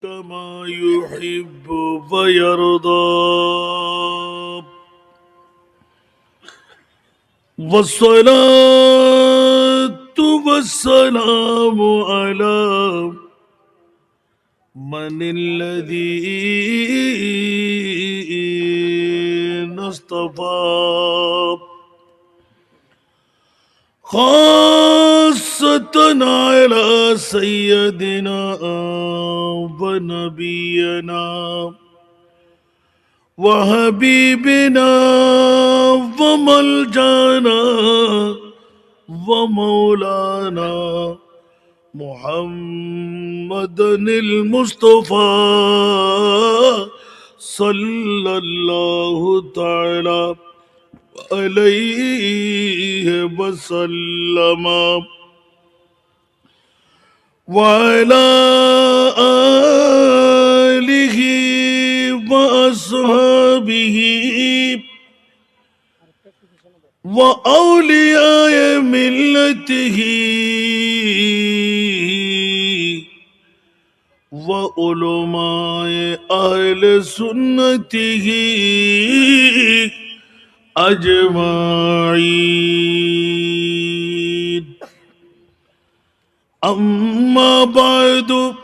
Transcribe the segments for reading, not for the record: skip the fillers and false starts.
كما يحب ويرضى والصلاة والسلام على من الذي اصطفى خاصة على سيدنا ونبينا وحبيبنا وملجانا ومولانا محمد المصطفى صلى الله تعالى عليه وسلم وعلى آله وأصحابه وأولياء ملته وعلماء أهل سنته أجمعين أما بعد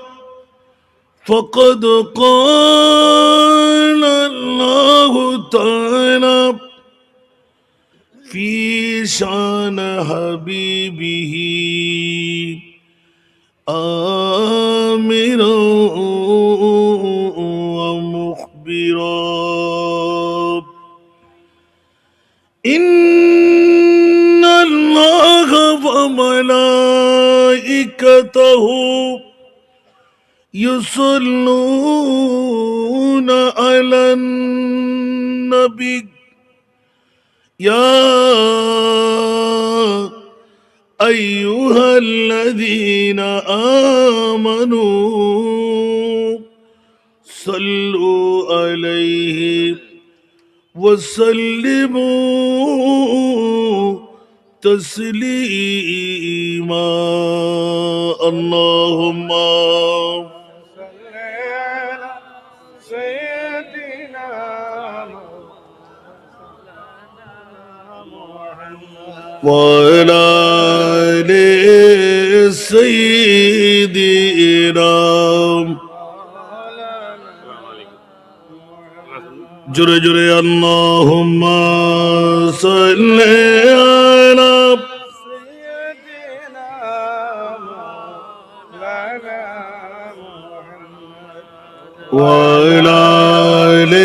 فقد قال الله تعالى في شان حبيبه آمرا ومخبرا إن الله وملائكته يصلون على النبي يا أيها الذين آمنوا صلوا عليه وسلموا تسليما اللهم صل على سيدنا وعلى آل سيدنا جرے جرے اللہم صل علی سیدنا مولانا محمد وعلى آل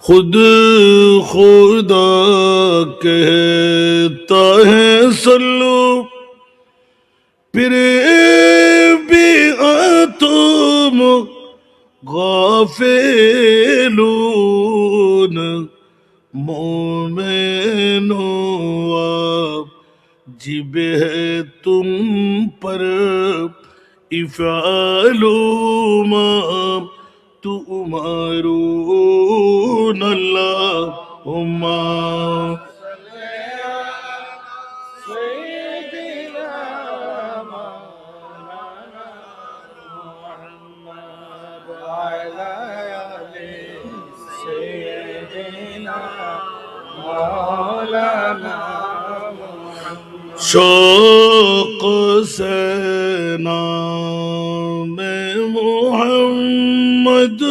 خود خدا کہتا ہے صلو پھر بھی تم غافلون مومنوں واجب ہے تم پر افعلوا ما تؤمرون اللهم شوق سے نام محمد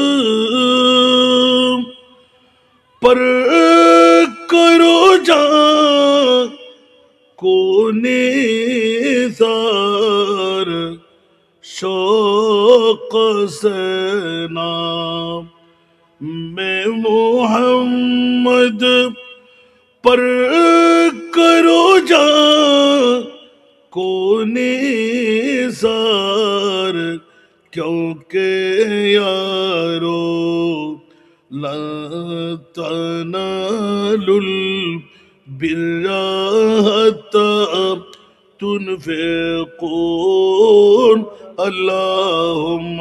پر کرو جان کو نثار شوق سے نام محمد پر کرو جان کو نثار کیونکہ یارو لن تنالوا البر حتى تنفقون اللهم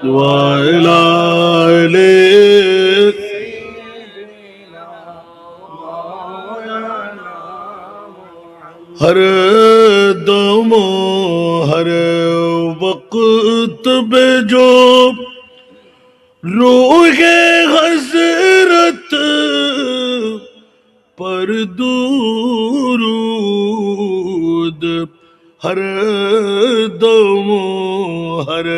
وعلى آل हर दम हर वक्त बेजो रूहे हजरत पर दुरूद हर दम हर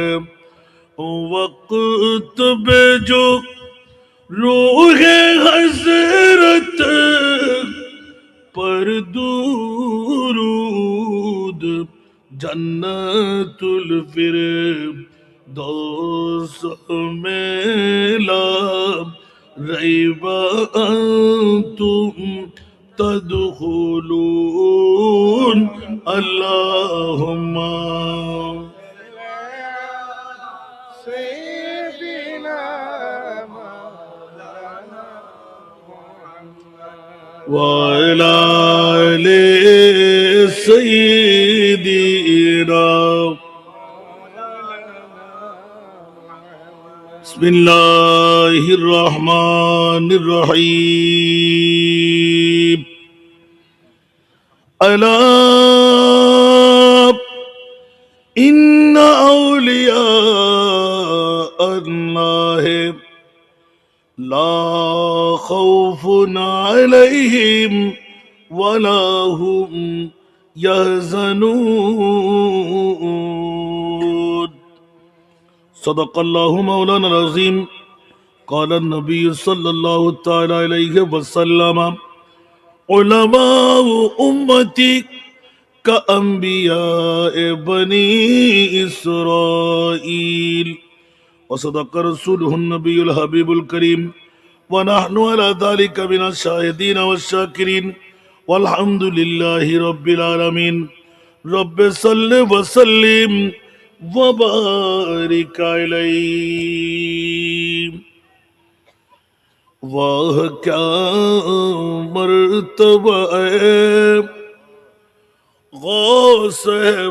वक्त बेजो रूहे हजरत पर दुरूद जन्नतुल फिरदौस में ला रैबा अंतुम तदखुलून अल्लाहुम्मा وعلى آل سيدنا بسم الله الرحمن الرحيم ألا إن أولياء الله لا خوف عليهم ولا هم يحزنون صدق الله مولانا العظيم قال النبي صلى الله تعالى عليه وسلم علماء أمتي كأنبياء بني إسرائيل وصدق رسوله النبي الحبيب الكريم ونحن على ذلك من الشاهدين والشاكرين والحمد لله رب العالمين رب صل وسلم وبارك عليه वाह क्या मर्तबा गौस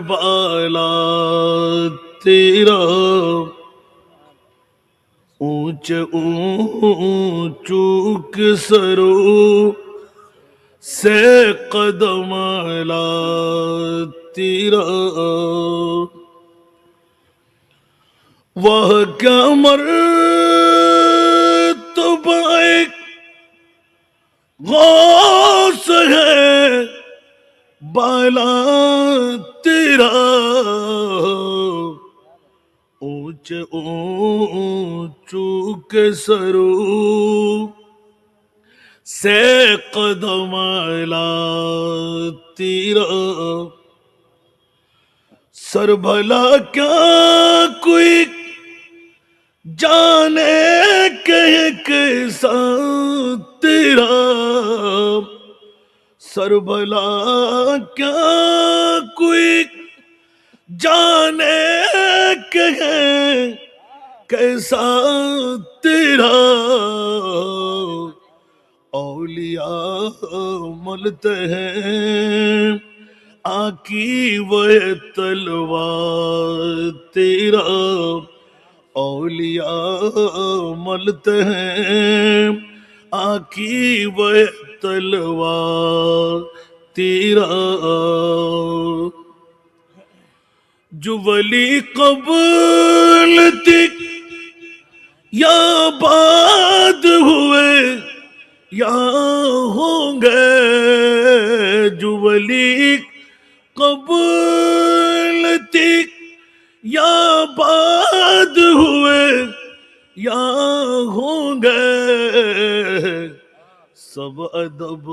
बाला तेरा ऊंच ऊंचू सरो से कदम ला तेरा वह क्या मर्तबा गौस है बाला तेरा ऊंच ऊंचू के सरू से कदम ला तेरा सर भला क्या कोई जाने कह कैसा तेरा सर भला क्या कोई जाने कहे कैसा तेरा औलिया मलते हैं आकी वह तलवार तेरा औलिया मलते हैं आकी वह तलवार तेरा जो वली कबूल तक या बाद हुए या होंगे जो वली कबूल तक या बाद हुए या होंगे सब अदब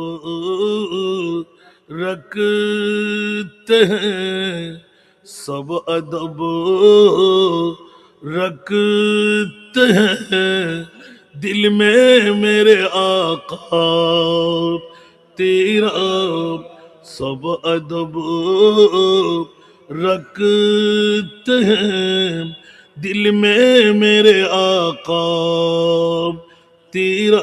रखते हैं सब अदब रखते हैं दिल में मेरे आका तेरा सब अदब रखते हैं दिल में मेरे आका तेरा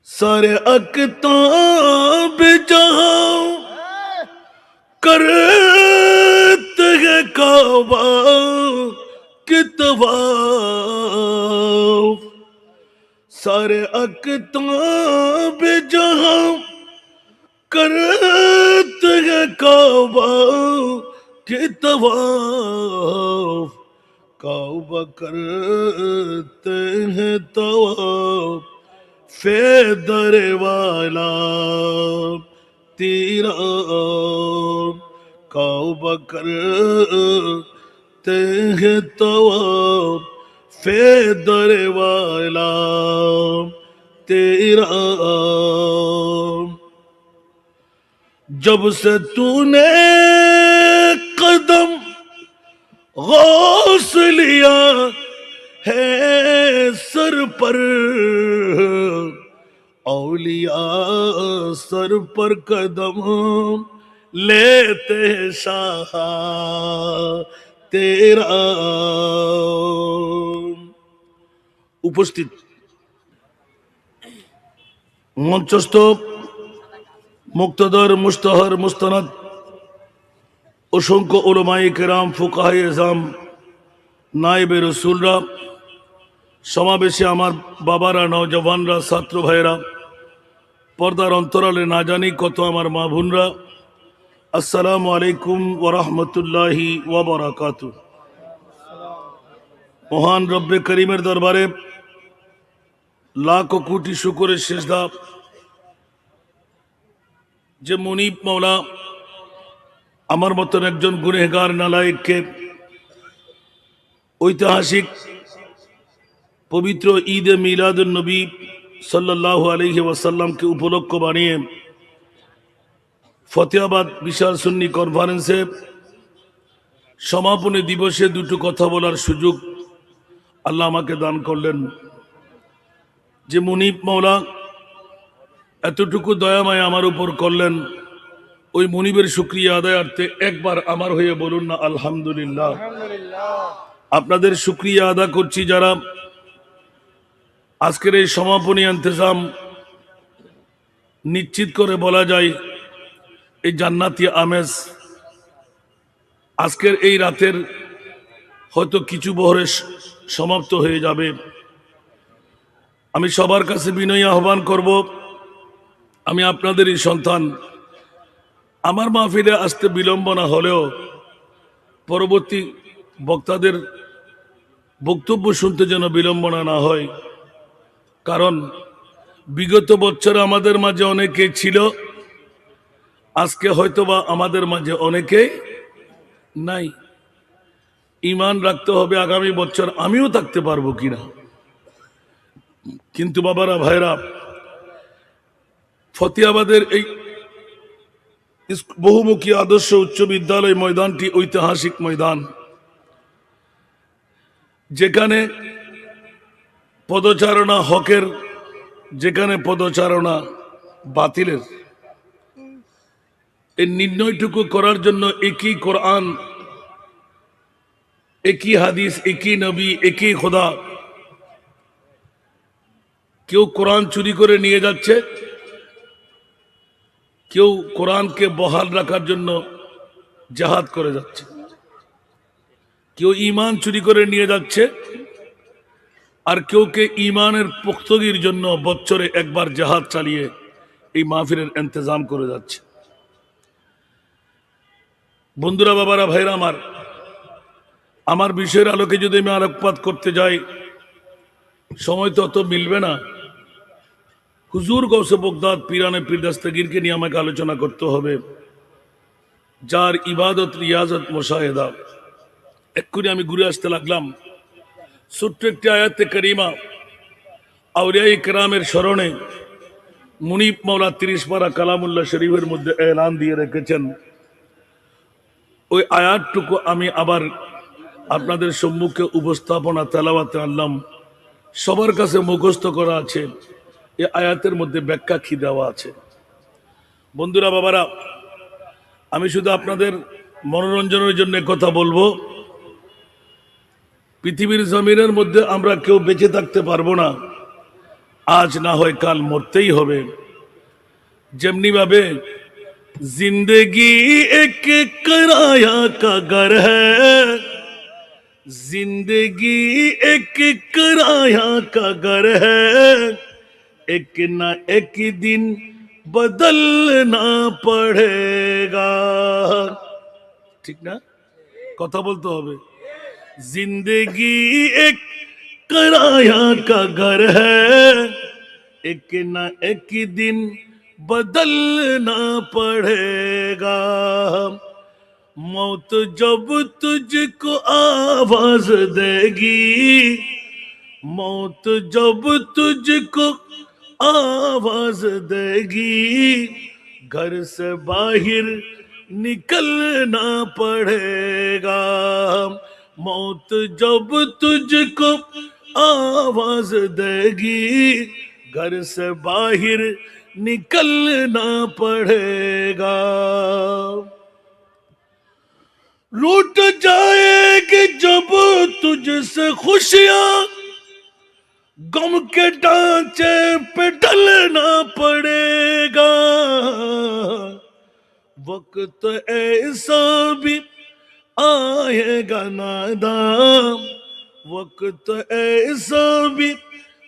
सारे अकताब जहां कर काबा के तवाफ सारे अकताब जहां करते हैं काबा के तवाफ काबा करते हैं तवाफ फेदर वाला तेरा काबा करते हैं तवाफ फेदर वाला तेरा जब से तूने कदम गौस लिया है सर पर औलिया सर पर कदम लेते शाह तेरा उपस्थित मंचस्थ मुक्तदर मुस्तहर मुस्तनद असंख्य उलमाए केराम फुकाहे एजाम नाइबे रसूलरा समावेशे आमार बाबारा नौजवानरा छात्र भाईरा पर्दार अंतराले ना जानी कत आमार मा बोनरा अस्सलामु आलैकुम व रहमतुल्लाहि व बाराकातुहू महान रब्बे करीमेर दरबारे लाखो कोटी शुक्रेर सेजदा जे मुनीब मौला आमार मतन एकजन गुनेहगार नालायकके ऐतिहासिक पवित्र ईदे मिलादुन नबी सल्लल्लाहु अलैहि वसल्लम के उपलक्ष्य बानिये फतेहाबाद विशाल सुन्नी कनफारेंसे समापनी दिवसे दुटो कथा बोलार सुयोग आल्लाह आमाके दान करलेन जे मुनीब मौला एतटुकु दया माया आमार उपर करलेन ওই মুনিবের শুকরিয়া আদায়ার্থে একবার আমার হয়ে বলুন না আলহামদুলিল্লাহ। আপনাদের শুকরিয়া আদা করছি যারা আজকের এই সমাপনী ইন্তজাম নিশ্চিত করে বলা যায় এই জান্নাতি আমেজ আজকের এই রাতের হয়তো কিছু বহরে সমাপ্ত হয়ে যাবে। আমি সবার কাছে বিনয়ী আহ্বান করব, আমি আপনাদেরই সন্তান, আমার মাহফিলে আসতে বিলম্ব না হলেও পরবর্তী বক্তাদের বক্তব্য শুনতে যেন বিলম্বনা না হয়, কারণ বিগত বছর আমাদের মাঝে অনেকে ছিল, আজকে হয়তোবা আমাদের মাঝে অনেকে নাই। ঈমান রাখতে হবে আগামী বছর আমিও থাকতে পারবো কিনা। কিন্তু বাবারা ভাইরা, ফতেহাবাদের এই বহুমুখী আদর্শ উচ্চ বিদ্যালয় ময়দানটি ঐতিহাসিক ময়দান, যেখানে পদচারণা হকের, যেখানে পদচারণা বাতিলের, এই নির্ণয়টুকু করার জন্য একই কোরআন, একই হাদিস, একই নবী, একই খোদা। কেউ কোরআন চুরি করে নিয়ে যাচ্ছে, কেউ কোরআনকে বহাল রাখার জন্য জিহাদ করে যাচ্ছে, কেউ ঈমান চুরি করে নিয়ে যাচ্ছে, আর কেউকে ঈমানের পুখতগির জন্য বছরে একবার জিহাদ চালিয়ে এই মাহফিলের ইন্তজাম করে যাচ্ছে। বন্ধুরা, বাবারা, ভাইরা আমার বিষয়ের আলোকে যদি আমি আলোকপাত করতে যাই, সময় তো অত মিলবে না। হুজুর গৌসে বগদাদ পীরানে পীর দস্তগীরকে নিয়ে আমাকে আলোচনা করতে হবে, যার ইবাদত, রিয়াজত, মুশাহেদা। এক্ষুনি আমি ঘুরে আসতে লাগলাম ছোট্ট একটি আয়াতে করিমা, আউলিয়া কেরামের স্মরণে মুনিব মৌলা 30 পারা কালামুল্লাহ শরীফের মধ্যে এলান দিয়ে রেখেছেন। ওই আয়াতটুকু আমি আবার আপনাদের সম্মুখে উপস্থাপনা তেলাওয়াতে আনলাম। সবার কাছে মুখস্থ করা আছে, এই আয়াতের মধ্যে ব্যাখ্যা কি দেওয়া আছে। বন্ধুরা, বাবারা, আমি শুধু আপনাদের মনোরঞ্জনের জন্য কথা বলবো। পৃথিবীর জমিনের মধ্যে আমরা কেউ বেঁচে থাকতে পারবো না, আজ না হয় কাল মরতেই হবে। যেমনি ভাবে जिंदगी एक किराया का घर है, जिंदगी एक किराया का घर है, एक ना एक दिन बदलना पड़ेगा। ठीक ना? কথা বলতে হবে। जिंदगी एक किराया का घर है, एक ना एक दिन बदलना पड़ेगा। मौत जब तुझको आवाज देगी, मौत जब तुझको आवाज देगी, घर से बाहर निकलना पड़ेगा। मौत जब तुझको आवाज देगी, घर से बाहर निकलना पड़ेगा। लूट जाएगी जब तुझसे खुशियां, गम के ढांचे पे ढलना पड़ेगा। वक्त ऐसा भी आएगा नादाम, वक्त ऐसा भी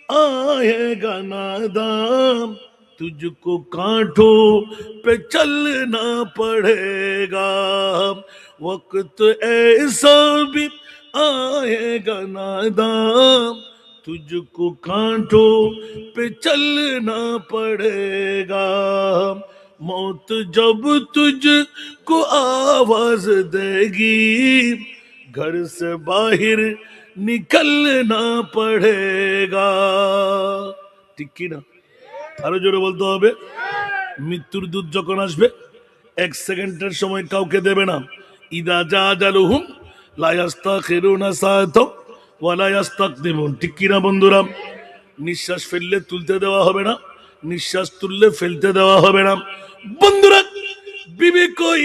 आएगा नादाम, तुझको कांटों पे चलना पड़ेगा। वक्त ऐसा भी आएगा नादाम, तुझको कांटों पे चलना पड़ेगा। मौत जब तुझको आवाज देगी, घर से बाहर निकलना पड़ेगा। ঠিক কি না? আরো জোরে বলতে হবে। মৃত্যুর দূত যখন আসবে, এক সেকেন্ডের সময় কাউকে দেবে না। ইদা জাজালুহুম লা ইস্তাখিরুনা সাআতাও ওয়া লা ইস্তাকদিমুন। ঠিক কি না বন্ধুরা? নিঃশ্বাস ফেললে তুলতে দেওয়া হবে না, নিঃশ্বাস তুললে ফেলতে দেওয়া হবে না। বন্ধুরা, বিবি কই,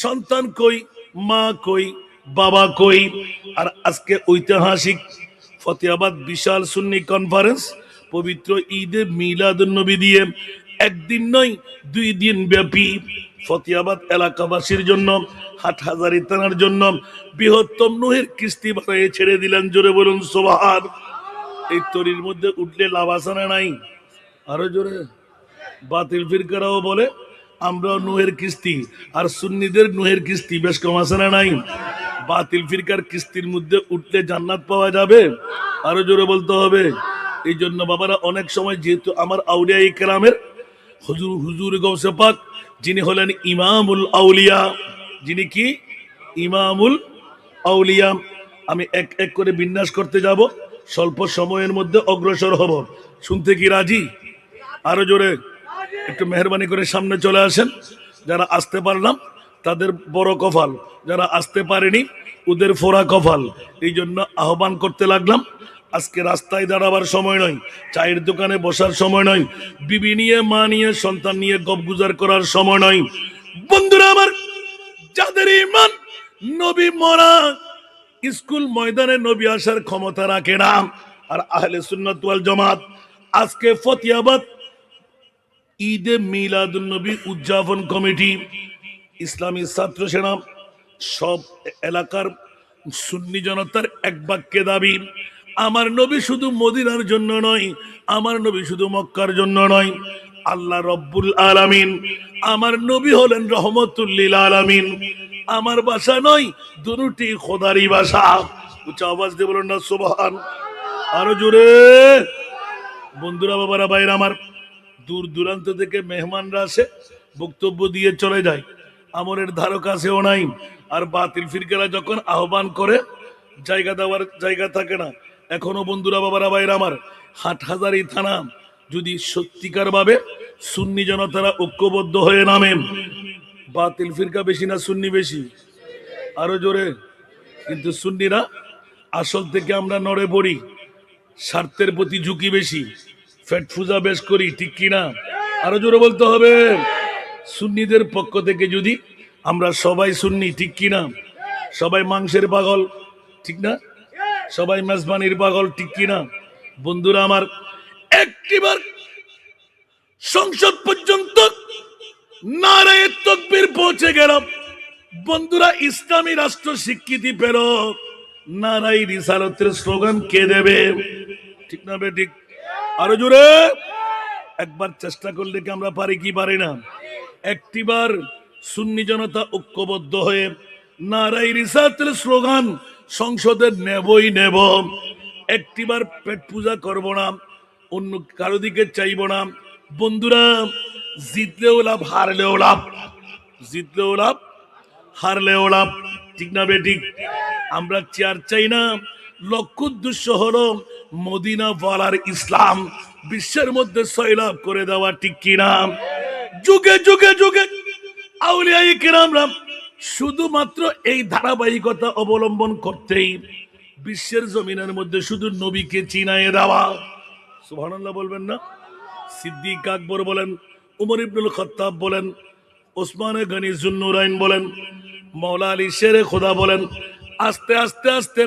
সন্তান কই, মা কই, বাবা কই? আর আজকে ঐতিহাসিক ফতেহাবাদ বিশাল সুন্নি কনফারেন্স পবিত্র ঈদে মিলাদুন্নবী দিয়ে একদিন নয় 2 দিন ব্যাপী ফতেহাবাদ এলাকাবাসীর জন্য, হাটহাজারী থানার জন্য বৃহত্তম নুহের কিস্তি বানিয়ে ছেড়ে দিলেন। জোরে বলুন সুবহান। এই তরির মধ্যে উঠলে লাভ আছে না নাই? আরো জোরে। বাতিল ফিরকারাও বলে আমরা নুহের কিস্তি, আর সুন্নিদের নুহের কিস্তি বেশ কম আছে না নাই? বাতিল ফিরকার কিস্তির মধ্যে উঠলে জান্নাত পাওয়া যাবে? আরো জোরে বলতে হবে। এই জন্য বাবারা, অনেক সময় যেহেতু আমার আউলিয়া ইকরামের হুজুর গৌসে পাক যিনি হলেন ইমামুল আউলিয়া, যিনি কি ইমামুল আউলিয়া, আমি এক এক করে বিন্যাস করতে যাব, স্বল্প সময়ের মধ্যে অগ্রসর হব। শুনতে কি রাজি? আরো জোরে। একটু মেহরবানি করে সামনে চলে আসেন। যারা আসতে পারলাম তাদের বড় কপাল, যারা আসতে পারেনি ওদের ফোড়া কপাল। এই জন্য আহ্বান করতে লাগলাম। আজকে রাস্তায় দাঁড়াবার সময় নয়, চায়ের দোকানে বসার সময় নয়, বিবি নিয়ে, মা নিয়ে, সন্তান নিয়ে গপগুজার করার সময় নয়। বন্ধুরা আমার, যাদের ঈমান নবী মরা স্কুল ময়দানে নবী আসার ক্ষমতা রাখে না, আর আহলে সুন্নাত ওয়াল জামাত আজকে ফতেহাবাদ ঈদে মিলাদুন্নবী উদযাপন কমিটি, ইসলামী ছাত্র সেনা, সব এলাকার সুন্নি জনতার এক বাক্যে দাবি, আমার নবী শুধু মদিনার জন্য নয়, আমার নবী শুধু মক্কার জন্য নয়, আল্লাহ রব্বুল আলামিন, আমার নবী হলেন রহমতুল লিল আলামিন। আমার ভাষা নয়, দুটি খোদারই ভাষা। উচ্চ আওয়াজ দিয়ে বলুন না সুবহান। আরো জোরে। বন্ধুরা, বাবারা, ভাইরা আমার, দূর দূরান্ত থেকে মেহমানরা আসে, বক্তব্য দিয়ে চলে যায়, আমলের ধারক কাছেও নাই। আর বাতিল ফিরকারা যখন আহ্বান করে, জায়গা দেওয়ার জায়গা থাকে না। এখনো বন্ধুরা, বাবারা, ভাইরা আমার, হাটহাজারী থানা যদি সত্যিকার ভাবে সুন্নি জনতারা ঐক্যবদ্ধ হয়ে নামে, বাতিল ফিরকা বেশি না সুন্নি বেশি? আরো জোরে। কিন্তু সুন্নিরা আসল থেকে আমরা নড়ে পড়ি, স্বার্থের প্রতি ঝুঁকি বেশি, ফেট ফুজা বেশ করি। ঠিক কিনা? আরো জোরে বলতে হবে। সুন্নিদের পক্ষ থেকে যদি আমরা সবাই সুন্নি, ঠিক কিনা? সবাই মাংসের পাগল, ঠিক না? সবাই মেজবানির পাগল, ঠিক কিনা? বন্ধুরা আমার, একটিবার সংসদ পর্যন্ত নারায়ে তাকবীর পৌঁছে গেল। বন্ধুরা, ইসলামী রাষ্ট্র স্বীকৃতি পেল। নারায়ে রিসালাতের স্লোগান কে দেবে? ঠিক না বেঠিক? আরো জোরে একবার চেষ্টা করলে কি আমরা পারি কি পারি না? একটিবার সুন্নি জনতা ঐক্যবদ্ধ হয়ে নারায়ে রিসালাতের স্লোগান সংসদে নেবই নেব। একটিবার পেট পূজা করব না, অন্য কারো দিকে চাইব না। বন্ধুরা, জিতলেও লাভ, হারলেও লাভ। জিতলেও লাভ, হারলেও লাভ। ঠিক না বেঠিক? আমরা চেয়ার চাই না, লক্ষ্য উদ্দেশ্য হলো মদিনা ওয়ালার ইসলাম বিশ্বের মধ্যে সয়লাভ করে দেওয়া। ঠিক কিনা? যুগে যুগে যুগে আউলিয়ায়ে কেরামরা শুধুমাত্র এই ধারাবাহিকতা অবলম্বন করতেই বিশ্বের জমিনের মধ্যে শুধু নবীকে চিনায়ে দেওয়া। সুবহানাল্লাহ বলবেন না? সিদ্দিক আকবর বলেন, উমর ইবনুল খাত্তাব বলেন, ওসমান গনি জুন্নুরাইন বলেন, মাওলা আলী শেরে খোদা বলেন, আস্তে আস্তে আস্তে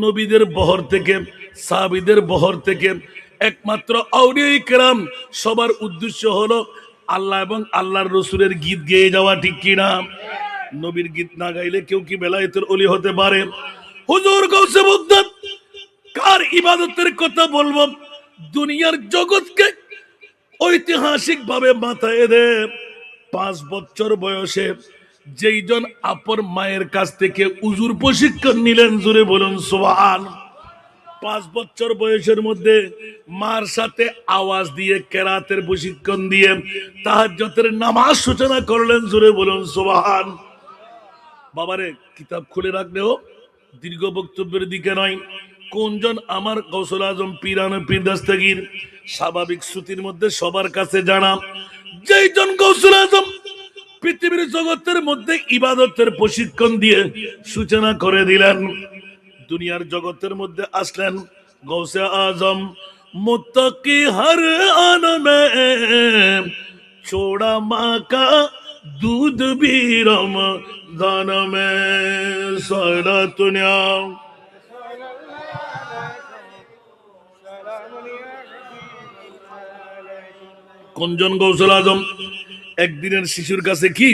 নবীদের বহর থেকে, সাহাবীদের বহর থেকে একমাত্র আউলিয়ায়ে কেরাম সবার উদ্দেশ্য হলো আল্লাহ এবং আল্লাহর রসুলের গীত গেয়ে যাওয়া। ঠিক কিনা? নবীর গীত না গাইলে কেউ কি বেলায়েতের ওলি হতে পারে? হুজুর গাউসে বাগদাদ কার ইবাদতের কথা বলবো? দুনিয়ার জগৎকে ঐতিহাসিক ভাবে মাথায় দে। 5 বছর বয়সে যেইজন আপন মায়ের কাছ থেকে উজুর প্রশিক্ষণ নিলেন, জোরে বলুন সুবহান। 5 বছর বয়সের মধ্যে মার সাথে আওয়াজ দিয়ে কেরাতের প্রশিক্ষণ দিয়ে তাহাজ্জুদের নামাজ সূচনা করলেন, জোরে বলুন সুবহান। বাবারে, কিতাব খুলে রাখলেও দীর্ঘ বক্তব্যের দিকে নয়। কোনজন আমার গৌসুল আজম পীরানে পীর দস্তগীর স্বাভাবিক শ্রুতির মধ্যে সবার কাছে জানা, যেইজন গৌসুল আজম পৃথিবীর জগতের মধ্যে ইবাদতের প্রশিক্ষণ দিয়ে সূচনা করে দিলেন, দুনিয়ার জগতের মধ্যে আসলেন গৌসে আজম মুত্তাকি হর আন মে छोड़ा माँ का दूध भी रमज़ान में सारा दुनिया। কোনজন গৌসুল আজম একদিনের শিশুর কাছে কি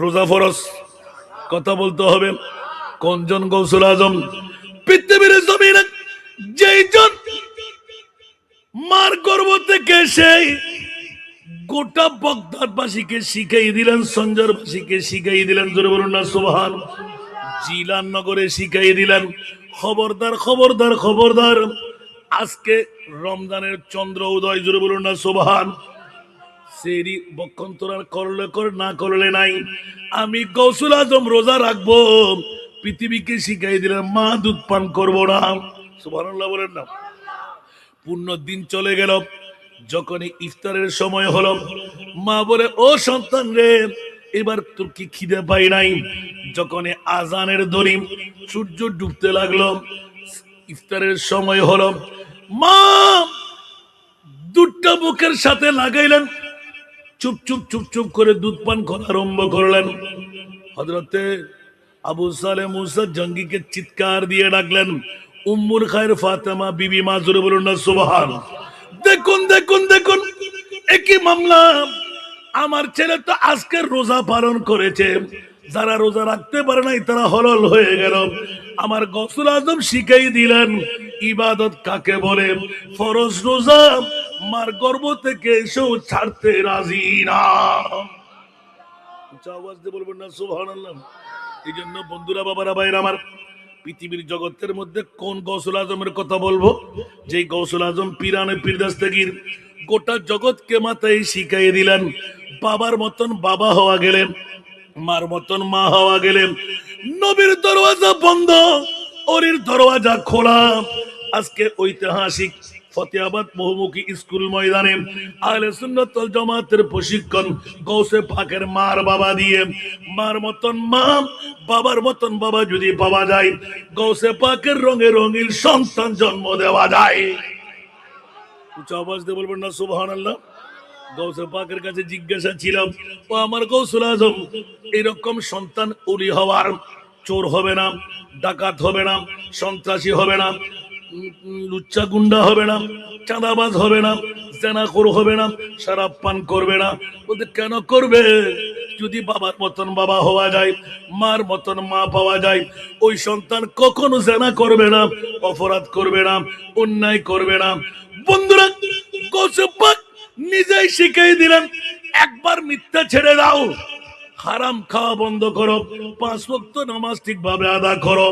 রোজা ফরজ? কথা বলতে হবে। কোনজন গৌসুল আজম পৃথিবীর জমিনে যেইজন মার গর্ভ থেকে সেই গোটা বগদাদবাসীকে শিখাই দিলেন, সঞ্জরবাসীকে শিখাই দিলেন, জোরে বলুন না সুবহান। জিলান নগরে শিখাই দিলেন। খবরদার খবরদার খবরদার, আজকে রমজানের চন্দ্র উদয়, জোরে বলুন না সুবহান। সেরি বক্ষন্তরা করলে কর, না করলে নাই। আমি গৌসুল আজম রোজা রাখবো, পৃথিবীকে শিখাই দিলেন মা দুধ পান করবো না। সুবহানাল্লাহ বলেন না? পূর্ণ দিন চলে গেল। যখনই ইফতারের সময় হলো, মা বলে, ও সন্তান রে, এবার তোর কি খিদে পাই নাই? যখনই আজানের ধ্বনি, সূর্য ডুবতে লাগলো, ইফতারের সময় হলো, মা দুধটা বুকের সাথে লাগাইলেন, চুপ চুপ চুপ চুপ করে দুধ পান করা আরম্ভ করলেন। হযরতে আবু সালেহ মুসা জঙ্গিকে চিৎকার দিয়ে ডাকলেন, উম্মুল খায়র ফাতেমা বিবি মা, জোরে বলুন না সুবহান। দেখুন দেখুন দেখুন, একই মামলা। আমার ছেলে তো আজকে রোজা পালন করেছে, যারা রোজা রাখতে পারে নাই তারা হলল হয়ে গেল। আমার গৌসুল আজম শিখাই দিলেন ইবাদত কাকে বলে। ফরজ রোজা মার গর্ভ থেকে এসেও ছাড়তে রাজি না। আওয়াজ দিয়ে বলবেন না সুবহানাল্লাহ। এই জন্য বন্ধুরা, বাবারা, ভাইরা আমার, পৃথিবীর জগতের মধ্যে কোন গৌসুল আজমের কথা বলবো? যে গৌসুল আজম পীরানে পীর দস্তগীর গোটা জগৎকে মাথায় শিখাই দিলেন বাবার মতন বাবা হওয়া গেলেন, মার মতন মা হওয়া গেলেন। নবীর দরওয়াজা বন্ধ, ওরির দরওয়াজা খোলা। আজকে ঐতিহাসিক ফতেহাবাদ বহুমুখী স্কুল ময়দানে আহলে সুন্নাত ওয়াল জামাতের প্রশিক্ষণ গৌসে পাকের মার বাবা দিয়ে। মার মতন মা, বাবার মতন বাবা যদি পাওয়া যায়, গৌসে পাকের রঙে রঙিন সন্তান জন্ম দেওয়া যায়। উচ্চ আওয়াজ দিয়ে বলবেন না সুবহানাল্লাহ। গৌসে পাকের কাছে জিজ্ঞাসা ছিলাম, ও আমার গৌসুল আজম, এরকম সন্তান ওলি হওয়ার, চোর হবে না, ডাকাত হবে না, সন্ত্রাসী হবে না, লুচ্চা গুন্ডা হবে না, চাঁদাবাজ হবে না, জেনাখোর হবে না, শরাব পান করবে না। বলতে কেন করবে? যদি বাবার মতন বাবা হওয়া যায়, মার মতন মা পাওয়া যায়, ওই সন্তান কখনো জেনা করবে না, অপরাধ করবে না, অন্যায় করবে না। বন্ধুরা, গৌসে পাক নিজেই শিখিয়ে দিলেন, একবার মিথ্যা ছেড়ে দাও, হারাম খাওয়া বন্ধ করো, 5 ওয়াক্ত নামাজ ঠিকভাবে আদা করো।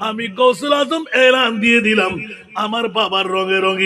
আমি গৌসুল আজম এলান দিয়ে দিলাম, আমার বাবার রঙে রঙে